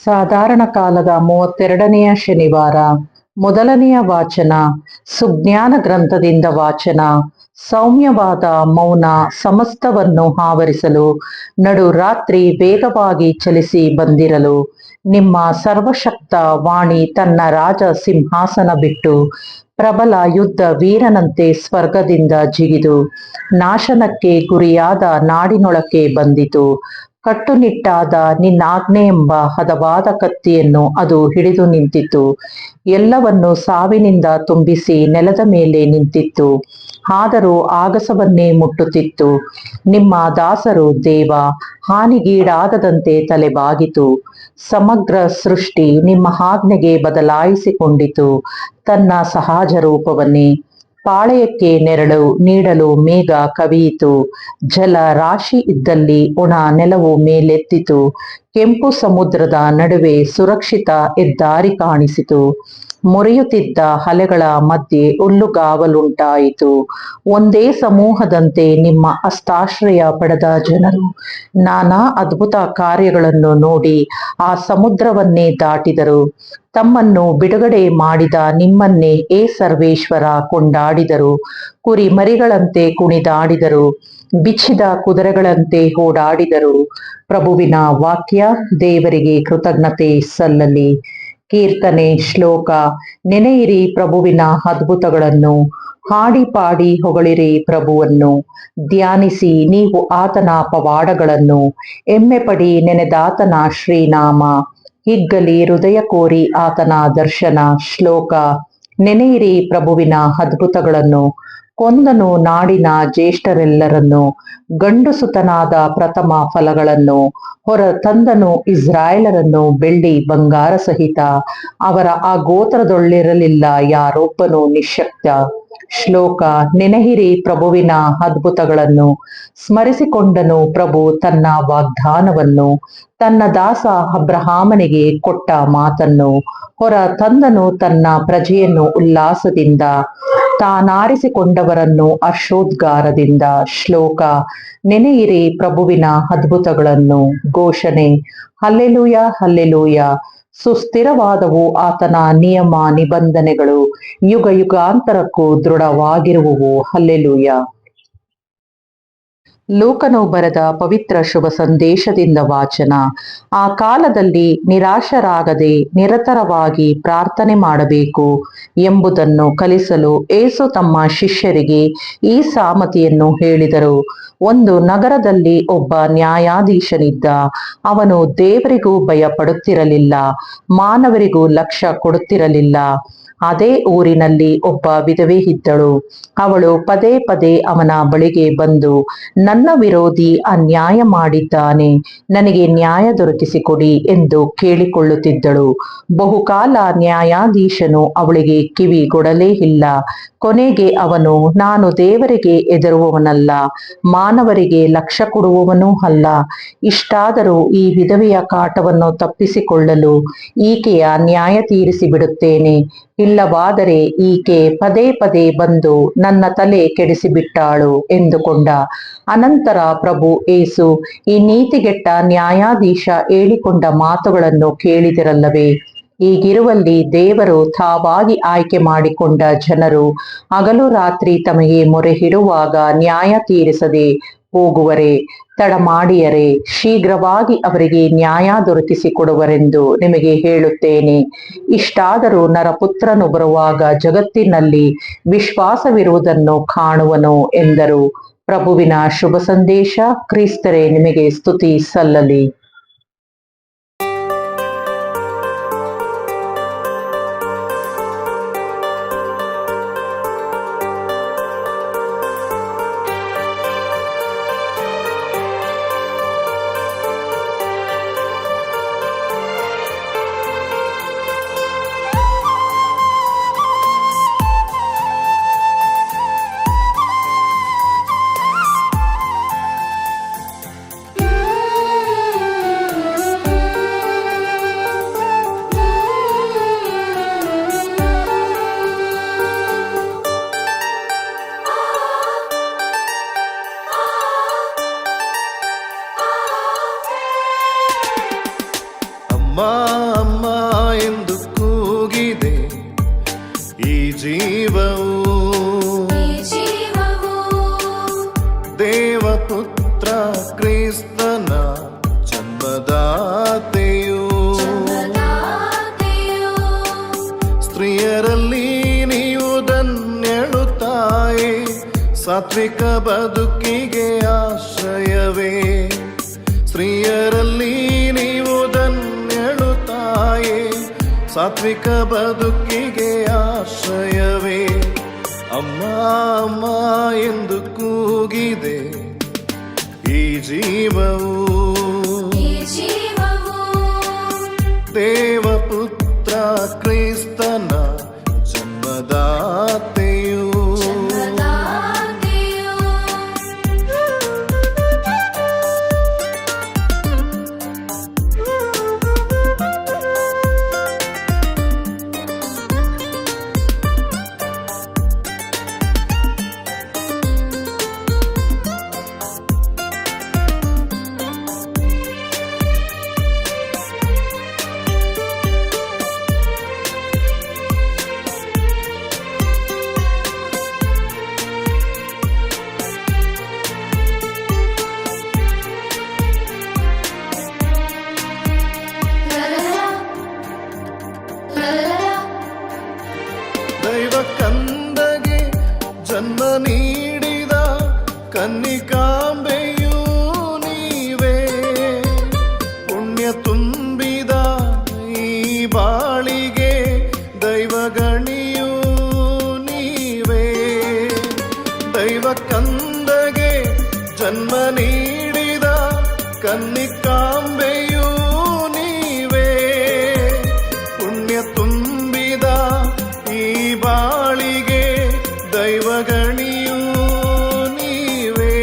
ಸಾಧಾರಣ ಕಾಲದ 32ನೆಯ ಶನಿವಾರ. ಮೊದಲನೆಯ ವಾಚನ ಸುಜ್ಞಾನ ಗ್ರಂಥದಿಂದ ವಾಚನ. ಸೌಮ್ಯವಾದ ಮೌನ ಸಮಸ್ತವನ್ನು ಆವರಿಸಲು ನಡು ರಾತ್ರಿ ವೇಗವಾಗಿ ಚಲಿಸಿ ಬಂದಿರಲು ನಿಮ್ಮ ಸರ್ವಶಕ್ತ ವಾಣಿ ತನ್ನ ರಾಜ ಸಿಂಹಾಸನ ಬಿಟ್ಟು ಪ್ರಬಲ ಯುದ್ಧ ವೀರನಂತೆ ಸ್ವರ್ಗದಿಂದ ಜಿಗಿದು ನಾಶನಕ್ಕೆ ಗುರಿಯಾದ ನಾಡಿನೊಳಕ್ಕೆ ಬಂದಿತು. ಕಟ್ಟುನಿಟ್ಟಾದ ನಿನ್ನಾಜ್ಞೆ ಎಂಬ ಹದವಾದ ಕತ್ತಿಯನ್ನು ಅದು ಹಿಡಿದು ನಿಂತಿತು. ಎಲ್ಲವನ್ನು ಸಾವಿನಿಂದ ತುಂಬಿಸಿ ನೆಲದ ಮೇಲೆ ನಿಂತಿತ್ತು. ಆದರೂ ಆಗಸವನ್ನೇ ಮುಟ್ಟುತ್ತಿತ್ತು. ನಿಮ್ಮ ದಾಸರು ದೇವ ಹಾನಿಗೀಡಾಗದಂತೆ ತಲೆಬಾಗಿತು. ಸಮಗ್ರ ಸೃಷ್ಟಿ ನಿಮ್ಮ ಆಜ್ಞೆಗೆ ಬದಲಾಯಿಸಿಕೊಂಡಿತು ತನ್ನ ಸಹಜ ರೂಪವನ್ನೇ. ಪಾಳೆಯಕ್ಕೆ ನೆರಳು ನೀಡಲು ಮೇಘ ಕವಿಯಿತು. ಜಲ ರಾಶಿ ಇದ್ದಲ್ಲಿ ಒಣ ನೆಲವು ಮೇಲೆತ್ತಿತು. ಕೆಂಪು ಸಮುದ್ರದ ನಡುವೆ ಸುರಕ್ಷಿತ ಹೆದ್ದಾರಿ ಕಾಣಿಸಿತು. ಮೊರೆಯುತ್ತಿದ್ದ ಅಲೆಗಳ ಮಧ್ಯೆ ಹುಲ್ಲುಗಾವಲುಂಟಾಯಿತು. ಒಂದೇ ಸಮೂಹದಂತೆ ನಿಮ್ಮ ಹಸ್ತಾಶ್ರಯ ಪಡೆದ ಜನರು ನಾನಾ ಅದ್ಭುತ ಕಾರ್ಯಗಳನ್ನು ನೋಡಿ ಆ ಸಮುದ್ರವನ್ನೇ ದಾಟಿದರು. ತಮ್ಮನ್ನು ಬಿಡುಗಡೆ ಮಾಡಿದ ನಿಮ್ಮನ್ನೇ ಏ ಸರ್ವೇಶ್ವರ ಕೊಂಡಾಡಿದರು. ಕುರಿ ಮರಿಗಳಂತೆ ಕುಣಿದಾಡಿದರು. ಬಿಚ್ಚಿದ ಕುದುರೆಗಳಂತೆ ಓಡಾಡಿದರು. ಪ್ರಭುವಿನ ವಾಕ್ಯ. ದೇವರಿಗೆ ಕೃತಜ್ಞತೆ ಸಲ್ಲಲಿ. ಕೀರ್ತನೆ. ಶ್ಲೋಕ. ನೆನೆಯಿರಿ ಪ್ರಭುವಿನ ಅದ್ಭುತಗಳನ್ನು, ಹಾಡಿ ಪಾಡಿ ಹೊಗಳಿರಿ ಪ್ರಭುವನ್ನು. ಧ್ಯಾನಿಸಿ ನೀವು ಆತನ ಪವಾಡಗಳನ್ನು, ಹೆಮ್ಮೆ ಪಡಿ ನೆನೆದಾತನ ಶ್ರೀನಾಮ. ಹಿಗ್ಗಲಿ ಹೃದಯ ಕೋರಿ ಆತನ ದರ್ಶನ. ಶ್ಲೋಕ. ನೆನೆಯಿರಿ ಪ್ರಭುವಿನ ಅದ್ಭುತಗಳನ್ನು. ಕೊಂದನು ನಾಡಿನ ಜ್ಯೇಷ್ಠರೆಲ್ಲರನ್ನು, ಗಂಡುಸುತನಾದ ಪ್ರಥಮ ಫಲಗಳನ್ನು. ಹೊರ ತಂದನು ಇಸ್ರಾಯೇಲರನ್ನು ಬೆಳ್ಳಿ ಬಂಗಾರ ಸಹಿತ. ಅವರ ಆ ಗೋತ್ರದೊಳ್ಳಿರಲಿಲ್ಲ ಯಾರೊಬ್ಬನು ನಿಶ್ಶಕ್ತ. ಶ್ಲೋಕ. ನೆನೆಯಿರಿ ಪ್ರಭುವಿನ ಅದ್ಭುತಗಳನ್ನು. ಸ್ಮರಿಸಿಕೊಂಡನು ಪ್ರಭು ತನ್ನ ವಾಗ್ದಾನವನ್ನು, ತನ್ನ ದಾಸ ಅಬ್ರಹಾಮನಿಗೆ ಕೊಟ್ಟ ಮಾತನ್ನು. ಹೊರ ತಂದನು ತನ್ನ ಪ್ರಜೆಯನ್ನು ಉಲ್ಲಾಸದಿಂದ, ತಾನಾರಿಸಿಕೊಂಡವರನ್ನು ಹರ್ಷೋದ್ಗಾರದಿಂದ. ಶ್ಲೋಕ. ನೆನೆಯಿರಿ ಪ್ರಭುವಿನ ಅದ್ಭುತಗಳನ್ನು. ಘೋಷಣೆ. Hallelujah, hallelujah. ಸುಸ್ಥಿರವಾದವು ಆತನ ನಿಯಮ ನಿಬಂಧನೆಗಳು, ಯುಗ ಯುಗಾಂತರಕ್ಕೂ ದೃಢವಾಗಿರುವುವು. ಹಲ್ಲೆಲೂಯ. ಲೂಕನು ಬರೆದ ಪವಿತ್ರ ಶುಭ ಸಂದೇಶದಿಂದ ವಾಚನ. ಆ ಕಾಲದಲ್ಲಿ ನಿರಾಶರಾಗದೆ ನಿರತರವಾಗಿ ಪ್ರಾರ್ಥನೆ ಮಾಡಬೇಕು ಎಂಬುದನ್ನು ಕಲಿಸಲು ಯೇಸು ತಮ್ಮ ಶಿಷ್ಯರಿಗೆ ಈ ಸಾಮತಿಯನ್ನು ಹೇಳಿದರು. ಒಂದು ನಗರದಲ್ಲಿ ಒಬ್ಬ ನ್ಯಾಯಾಧೀಶನಿದ್ದ. ಅವನು ದೇವರಿಗೂ ಭಯ ಪಡುತ್ತಿರಲಿಲ್ಲ, ಮಾನವರಿಗೂ ಲಕ್ಷ್ಯ ಕೊಡುತ್ತಿರಲಿಲ್ಲ. ಅದೇ ಊರಿನಲ್ಲಿ ಒಬ್ಬ ವಿಧವೆ ಇದ್ದಳು. ಅವಳು ಪದೇ ಪದೇ ಅವನ ಬಳಿಗೆ ಬಂದು, ನನ್ನ ವಿರೋಧಿ ಅನ್ಯಾಯ ಮಾಡಿದ್ದಾನೆ, ನನಗೆ ನ್ಯಾಯ ದೊರಕಿಸಿಕೊಡಿ ಎಂದು ಕೇಳಿಕೊಳ್ಳುತ್ತಿದ್ದಳು. ಬಹುಕಾಲ ನ್ಯಾಯಾಧೀಶನು ಅವಳಿಗೆ ಕಿವಿಗೊಡಲೇ ಇಲ್ಲ. ಕೊನೆಗೆ ಅವನು, ನಾನು ದೇವರಿಗೆ ಹೆದರುವವನಲ್ಲ, ಮಾನವರಿಗೆ ಲಕ್ಷ್ಯ ಕೊಡುವವನೂ ಅಲ್ಲ. ಇಷ್ಟಾದರೂ ಈ ವಿಧವೆಯ ಕಾಟವನ್ನು ತಪ್ಪಿಸಿಕೊಳ್ಳಲು ಈಕೆಯ ನ್ಯಾಯ ತೀರಿಸಿ ಬಿಡುತ್ತೇನೆ. ಇಲ್ಲವಾದರೆ ಈಕೆ ಪದೇ ಪದೇ ಬಂದು ನನ್ನ ತಲೆ ಕೆಡಿಸಿಬಿಟ್ಟಾಳು ಎಂದುಕೊಂಡ. ಅನಂತರ ಪ್ರಭು ಯೇಸು, ಈ ನೀತಿಗೆಟ್ಟ ನ್ಯಾಯಾಧೀಶ ಹೇಳಿಕೊಂಡ ಮಾತುಗಳನ್ನು ಕೇಳಿದಿರಲ್ಲವೇ? ಹೀಗಿರುವಲ್ಲಿ ದೇವರು ತಾವಾಗಿ ಆಯ್ಕೆ ಮಾಡಿಕೊಂಡ ಜನರು ಹಗಲು ರಾತ್ರಿ ತಮಗೆ ಮೊರೆ ಇಡುವಾಗ ನ್ಯಾಯ ತೀರಿಸದೆ ಹೋಗುವರೆ? ತಡಮಾಡಿಯರೆ ಶೀಘ್ರವಾಗಿ ಅವರಿಗೆ ನ್ಯಾಯ ದೊರಕಿಸಿಕೊಡುವರೆಂದು ನಿಮಗೆ ಹೇಳುತ್ತೇನೆ. ಇಷ್ಟಾದರೂ ನರಪುತ್ರನು ಬರುವಾಗ ಜಗತ್ತಿನಲ್ಲಿ ವಿಶ್ವಾಸವಿರುವುದನ್ನು ಕಾಣುವನು ಎಂದರು. ಪ್ರಭುವಿನ ಶುಭ ಸಂದೇಶ. ಕ್ರಿಸ್ತರೇ, ನಿಮಗೆ ಸ್ತುತಿ ಸಲ್ಲಲಿ. ಅಮ್ಮ ಸಾತ್ವಿಕ ಬದುಕಿಗೆ ಆಶ್ರಯವೇ. ಸ್ತ್ರೀಯರಲ್ಲಿ ನೀವು ಧನ್ಯಳು ತಾಯೇ, ಸಾತ್ವಿಕ ಬದುಕಿಗೆ ಆಶ್ರಯವೇ. ಅಮ್ಮ ಅಮ್ಮ ಎಂದು ಕೂಗಿದೆ ಈ ಜೀವವು, ದೇವಪುತ್ರ ಕ್ರಿಸ್ತನ ಜನ್ಮದಾತೆಯು. ದೈವ ಕಂದಗೆ ಜನ್ಮ ನೀಡಿದ ಕನ್ನಿಕಾಂಬೆಯೂ ನೀವೇ, ಪುಣ್ಯ ತುಂಬಿದ ಈ ಬಾಳಿಗೆ ದೈವಗಣಿಯೂ ನೀವೇ. ದೈವ ಕಂದಗೆ ಜನ್ಮ ನೀಡಿದ ಕನ್ನಿಕಾಂಬೆಯೂ ನೀವೇ, ಪುಣ್ಯ ತುಂಬಿದ ಈ ಬಾಳಿಗೆ ದೈವಗಣಿಯೂ ನೀವೇ.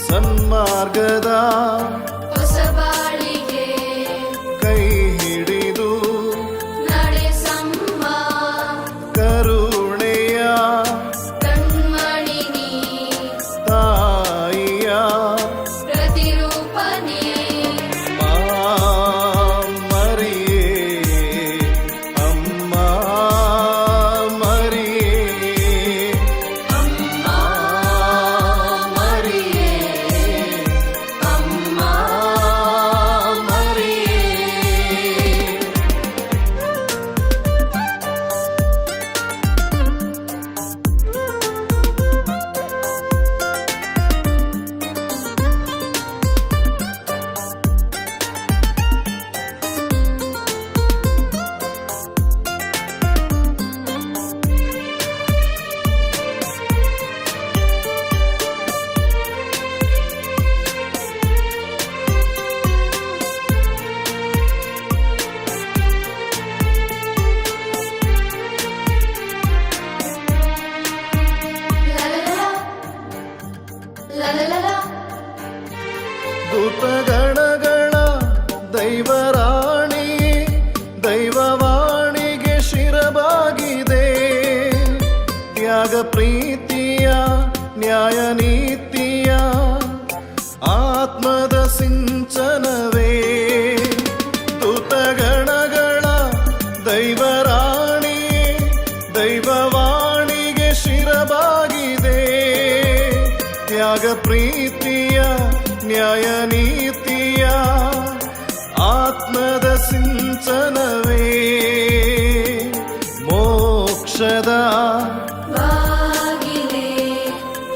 ಸನ್ಮಾರ್ಗದ ಹೊಸ ಬಾಳಿಗೆ ಕೈ ಹಿಡಿದು ನಡೆಸಮ್ಮ, ಕರುಣೆಯ ಕಣ್ಮಣಿ ನೀ ತಾಯಿಯ ಪ್ರತಿರೂಪನೇ. ಮರಿಯೇ ಅಮ್ಮ ಮರಿಯೇ ಅಮ್ಮ ಮರಿಯೇ, ಅಮ್ಮ ಮರಿಯೇ. ದೂತಗಣಗಳ ದೈವರಾಣಿ, ದೈವವಾಣಿಗೆ ಶಿರಬಾಗಿದೆ. ತ್ಯಾಗ ಪ್ರೀತಿಯ ನ್ಯಾಯ ನೀತಿಯ ಆತ್ಮದ ಸಿಂಚನವೇ. ದೂತಗಣಗಳ ದೈವರಾಣಿ, ದೈವವಾಣಿಗೆ ಶಿರಬಾಗಿದೆ. ತ್ಯಾಗ ಪ್ರೀತಿಯ ನ್ಯಾಯ ನೀತಿಯ ಆತ್ಮದ ಸಿಂಚನವೇ. ಮೋಕ್ಷದ ಬಾಗಿಲೇ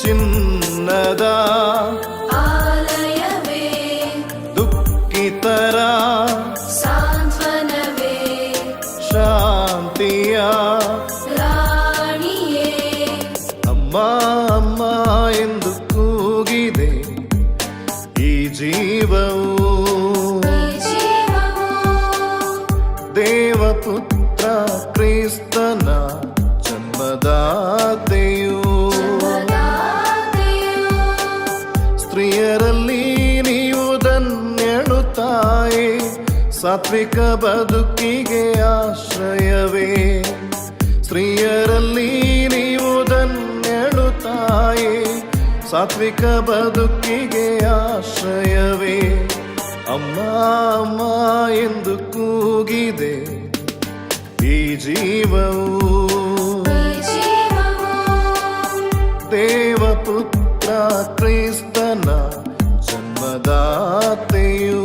ಚಿನ್ನದ ಆಲಯವೇ, ದುಃಖಿತರ ಸಾಂತ್ವನವೇ, ಶಾಂತಿಯ ರಾಣಿಯೇ. ಅಮ್ಮ ಅಮ್ಮ ಎಂದು ಕೂಗಿದೆ ಈ ಜೀವವು, ದೇವಪುತ್ರ ಕ್ರಿಸ್ತನ ಜನ್ಮದಾತೆಯು. ಸ್ತ್ರೀಯರಲ್ಲಿ ನೀವು ಧನ್ಯಳು ತಾಯೇ, ಸಾತ್ವಿಕ ಬದುಕಿಗೆ ಆಶ್ರಯವೇ. ಸ್ತ್ರೀಯರಲ್ಲಿ ನೀವು ಧನ್ಯಳು ತಾಯೇ, ಸಾತ್ವಿಕ ಬದುಕಿಗೆ ಆಶ್ರಯವೇ. ಅಮ್ಮ ಅಮ್ಮ ಎಂದು ಕೂಗಿದೆ ಈ ಜೀವವು, ದೇವಪುತ್ರ ಕ್ರಿಸ್ತನ ಜನ್ಮದಾತೆಯು.